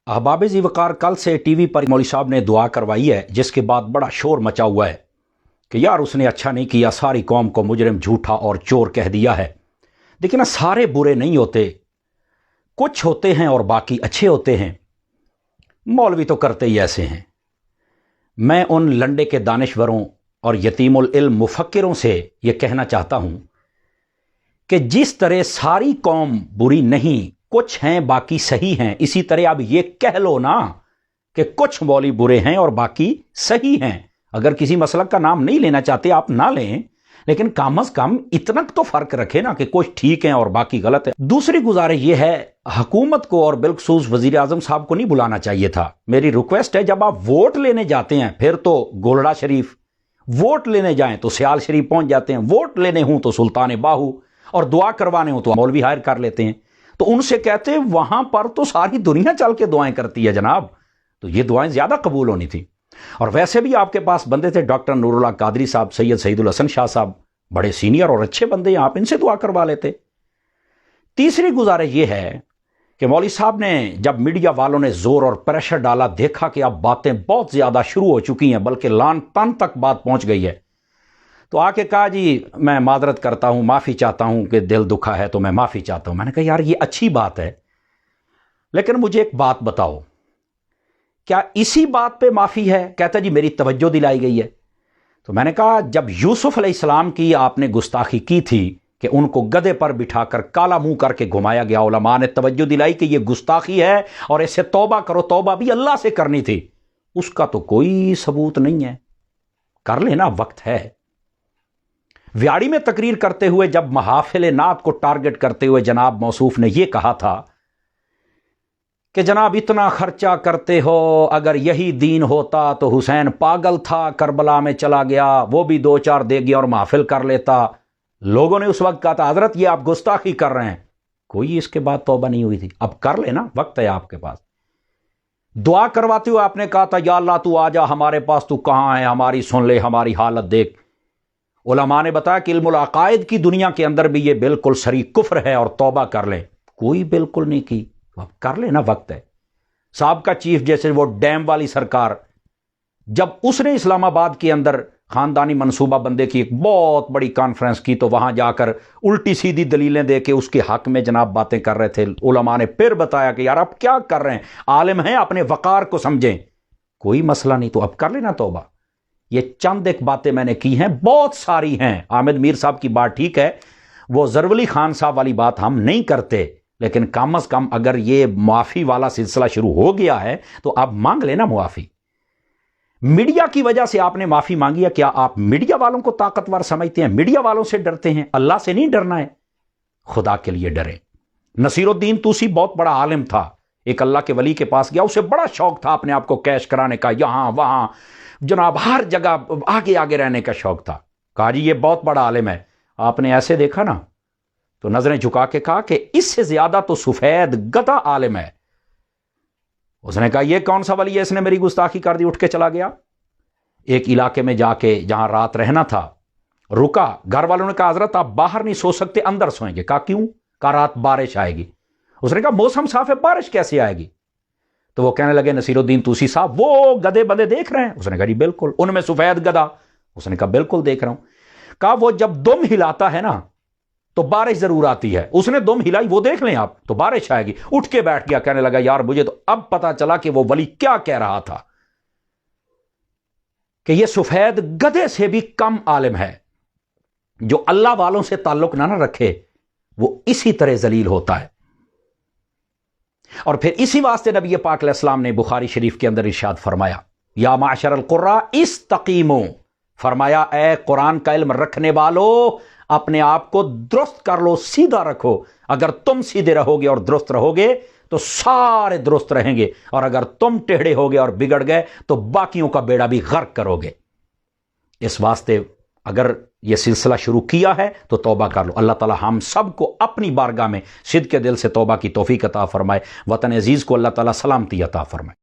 अहबाब ज़ी वक़ार कल से टीवी पर मौलवी साहब ने दुआ करवाई है, जिसके बाद बड़ा शोर मचा हुआ है कि यार उसने अच्छा नहीं किया, सारी कौम को मुजरिम, झूठा और चोर कह दिया है। देखिए ना, सारे बुरे नहीं होते, कुछ होते हैं और बाकी अच्छे होते हैं। मौलवी तो करते ही ऐसे हैं। मैं उन लंडे के दानिश्वरों और यतीमुल इल्म मुफक्किरों से ये कहना चाहता हूँ कि जिस तरह सारी कौम बुरी नहीं, कुछ हैं बाकी सही हैं, इसी तरह अब ये कह लो ना कि कुछ मौलवी बुरे हैं और बाकी सही हैं। अगर किसी मसलक का नाम नहीं लेना चाहते आप ना लें, लेकिन कम अज कम इतना तो फर्क रखे ना कि कुछ ठीक हैं और बाकी गलत है। दूसरी गुजारिश ये है, हुकूमत को और बिलखसूस वजीर आजम साहब को नहीं बुलाना चाहिए था। मेरी रिक्वेस्ट है, जब आप वोट लेने जाते हैं फिर तो गोलड़ा शरीफ, वोट लेने जाएं तो सियाल शरीफ पहुंच जाते हैं, वोट लेने हूं तो सुल्तान बाहू, और दुआ करवाने हो तो मौलवी हायर कर लेते हैं। तो उनसे कहते हैं वहां पर तो सारी दुनिया चल के दुआएं करती है जनाब, तो ये दुआएं ज्यादा कबूल होनी थी। और वैसे भी आपके पास बंदे थे डॉक्टर नूरुल्लाह कादरी साहब, सैयद सईदुल हसन शाह साहब, बड़े सीनियर और अच्छे बंदे हैं, आप इनसे दुआ करवा लेते। तीसरी गुजारिश ये है कि मौलवी साहब ने जब मीडिया वालों ने जोर और प्रेशर डाला, देखा कि अब बातें बहुत ज्यादा शुरू हो चुकी हैं, बल्कि लान तन तक बात पहुंच गई है, तो आके कहा जी मैं मादरत करता हूं, माफी चाहता हूं कि दिल दुखा है तो मैं माफी चाहता हूं। मैंने कहा यार ये अच्छी बात है, लेकिन मुझे एक बात बताओ, क्या इसी बात पे माफी है? कहता जी मेरी तवज्जो दिलाई गई है। तो मैंने कहा जब यूसुफ अलैहिस्सलाम की आपने गुस्ताखी की थी कि उनको गधे पर बिठाकर काला मुंह करके घुमाया गया, उलमा ने तवज्जो दिलाई कि यह गुस्ताखी है और इससे तौबा करो, तौबा भी अल्लाह से करनी थी, उसका तो कोई सबूत नहीं है। कर लेना, वक्त है। व्याड़ी में तकरीर करते हुए जब महाफिल नात को टारगेट करते हुए जनाब मौसूफ ने यह कहा था कि जनाब इतना खर्चा करते हो, अगर यही दीन होता तो हुसैन पागल था, करबला में चला गया, वो भी 2-4 दे गया और महफिल कर लेता। लोगों ने उस वक्त कहा था हजरत ये आप गुस्ताखी कर रहे हैं। कोई इसके बाद तौबा नहीं हुई थी। अब कर लेना, वक्त है आपके पास। दुआ करवाते हुए आपने कहा था या अल्लाह तू आजा हमारे पास, तू कहां है, हमारी सुन ले, हमारी हालत देख। उलमा ने बताया कि इल्मुल अकायद की दुनिया के अंदर भी ये बिल्कुल सरी कुफ्र है और तौबा कर ले। कोई बिल्कुल नहीं की। अब कर लेना, वक्त है। साहब का चीफ जैसे वो डैम वाली सरकार, जब उसने इस्लामाबाद के अंदर खानदानी मंसूबा बंदे की एक बहुत बड़ी कॉन्फ्रेंस की, तो वहां जाकर उल्टी सीधी दलीलें दे के उसके हक में जनाब बातें कर रहे थे। उलमा ने फिर बताया कि यार आप क्या कर रहे हैं, आलिम हैं, अपने वकार को समझें। कोई मसला नहीं, तो अब कर लेना तौबा। ये चंद एक बातें मैंने की हैं, बहुत सारी हैं। आमिद मीर साहब की बात ठीक है, वो जरवली खान साहब वाली बात हम नहीं करते, लेकिन कम अज कम अगर ये माफी वाला सिलसिला शुरू हो गया है तो आप मांग लेना मुआफी। मीडिया की वजह से आपने माफी मांगी है, क्या आप मीडिया वालों को ताकतवर समझते हैं? मीडिया वालों से डरते हैं, अल्लाह से नहीं डरना है। खुदा के लिए डरे। नसीरुद्दीन तूसी बहुत बड़ा आलिम था, एक अल्लाह के वली के पास गया, उसे बड़ा शौक था अपने आप को कैश कराने का, यहां वहां जनाब हर जगह आगे आगे रहने का शौक था। कहा जी ये बहुत बड़ा आलिम है। आपने ऐसे देखा ना तो नजरें झुका के कहा कि इससे ज्यादा तो सफेद गधा आलिम है। उसने कहा ये कौन सा वली है, इसने मेरी गुस्ताखी कर दी, उठ के चला गया। एक इलाके में जाके जहां रात रहना था रुका, घर वालों ने कहा हजरत आप बाहर नहीं सो सकते, अंदर सोएंगे। कहा क्यों? कहा रात बारिश आएगी। उसने कहा मौसम साफ है, बारिश कैसे आएगी? तो वो कहने लगे नसीरुद्दीन तूसी साहब वो गधे बंदे देख रहे हैं? उसने कहा जी बिल्कुल। उनमें सफेद गधा? उसने कहा बिल्कुल देख रहा हूं। कहा वो जब दुम हिलाता है ना तो बारिश जरूर आती है, उसने दुम हिलाई, वो देख लें आप, तो बारिश आएगी। उठ के बैठ गया, कहने लगा यार मुझे तो अब पता चला कि वो वली क्या कह रहा था, कि ये सफेद गधे से भी कम आलिम है। जो अल्लाह वालों से ताल्लुक ना रखे वो इसी तरह जलील होता है। और फिर इसी वास्ते नबी पाक अलैहिस्सलाम ने बुखारी शरीफ के अंदर इरशाद फरमाया या माशरल कुर्रा इस्तकीमो, फरमाया ए कुरान का इल्म रखने वालों अपने आप को दुरुस्त कर लो, सीधा रखो। अगर तुम सीधे रहोगे और दुरुस्त रहोगे तो सारे दुरुस्त रहेंगे, और अगर तुम टेढ़े होगे और बिगड़ गए तो बाकियों का बेड़ा भी गर्क करोगे। इस वास्ते अगर यह सिलसिला शुरू किया है तो तौबा कर लो। अल्लाह ताला हम सब को अपनी बारगाह में सिद्क़ के दिल से तौबा की तौफीक अता फरमाए। वतन अजीज को अल्लाह ताला सलामती अता फरमाए।